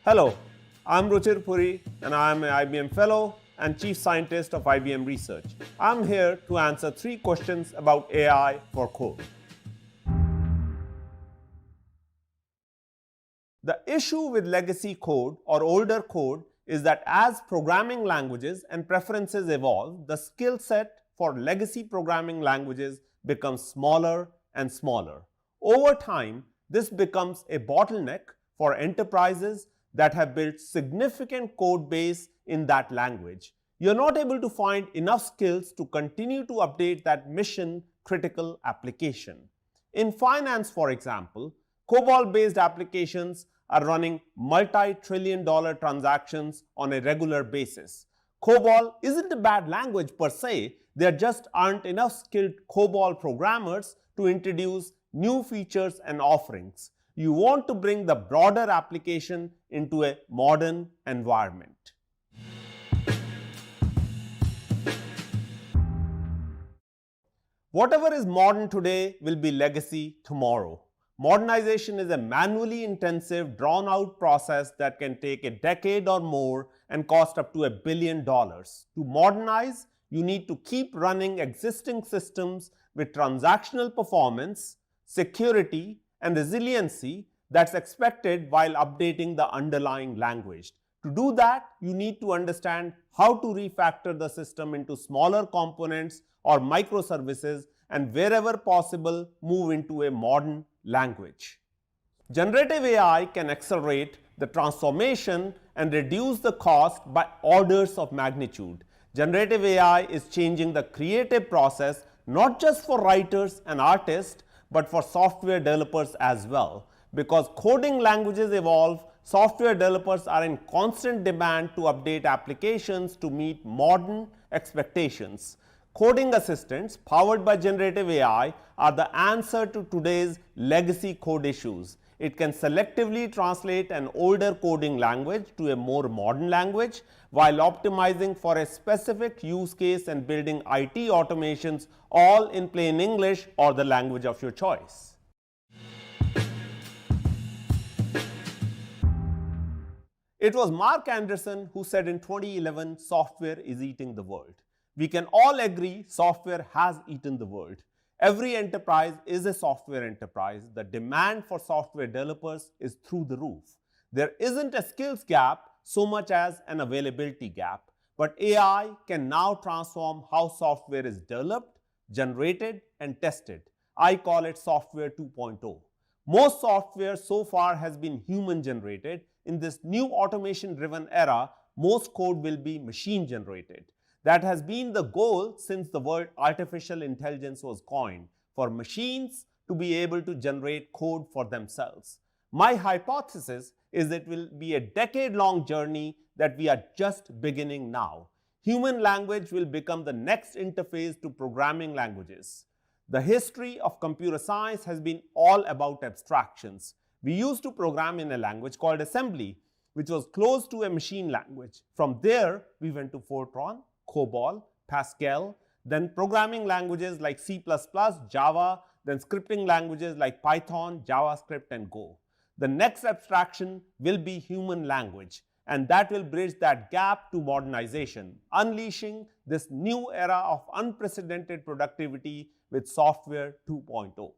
Hello, I'm Ruchir Puri and I'm an IBM Fellow and Chief Scientist of IBM Research. I'm here to answer 3 questions about AI for code. The issue with legacy code or older code is that as programming languages and preferences evolve, the skill set for legacy programming languages becomes smaller and smaller. Over time, this becomes a bottleneck for enterprises that have built significant code base in that language. You're not able to find enough skills to continue to update that mission-critical application. In finance, for example, COBOL-based applications are running multi-trillion-dollar transactions on a regular basis. COBOL isn't a bad language per se, there just aren't enough skilled COBOL programmers to introduce new features and offerings. You want to bring the broader application into a modern environment. Whatever is modern today will be legacy tomorrow. Modernization is a manually intensive, drawn-out process that can take a decade or more and cost up to $1 billion. To modernize, you need to keep running existing systems with transactional performance, security, and resiliency that's expected while updating the underlying language. To do that, you need to understand how to refactor the system into smaller components or microservices and wherever possible move into a modern language. Generative AI can accelerate the transformation and reduce the cost by orders of magnitude. Generative AI is changing the creative process not just for writers and artists, but for software developers as well. Because coding languages evolve, software developers are in constant demand to update applications to meet modern expectations. Coding assistants powered by generative AI are the answer to today's legacy code issues. It can selectively translate an older coding language to a more modern language while optimizing for a specific use case and building IT automations all in plain English or the language of your choice. It was Mark Anderson who said in 2011, software is eating the world. We can all agree software has eaten the world. Every enterprise is a software enterprise. The demand for software developers is through the roof. There isn't a skills gap so much as an availability gap. But AI can now transform how software is developed, generated, and tested. I call it software 2.0. Most software so far has been human generated. In this new automation-driven era, most code will be machine generated. That has been the goal since the word artificial intelligence was coined, for machines to be able to generate code for themselves. My hypothesis is it will be a decade-long journey that we are just beginning now. Human language will become the next interface to programming languages. The history of computer science has been all about abstractions. We used to program in a language called assembly, which was close to a machine language. From there, we went to Fortran, COBOL, Pascal, then programming languages like C++, Java, then scripting languages like Python, JavaScript, and Go. The next abstraction will be human language, and that will bridge that gap to modernization, unleashing this new era of unprecedented productivity with software 2.0.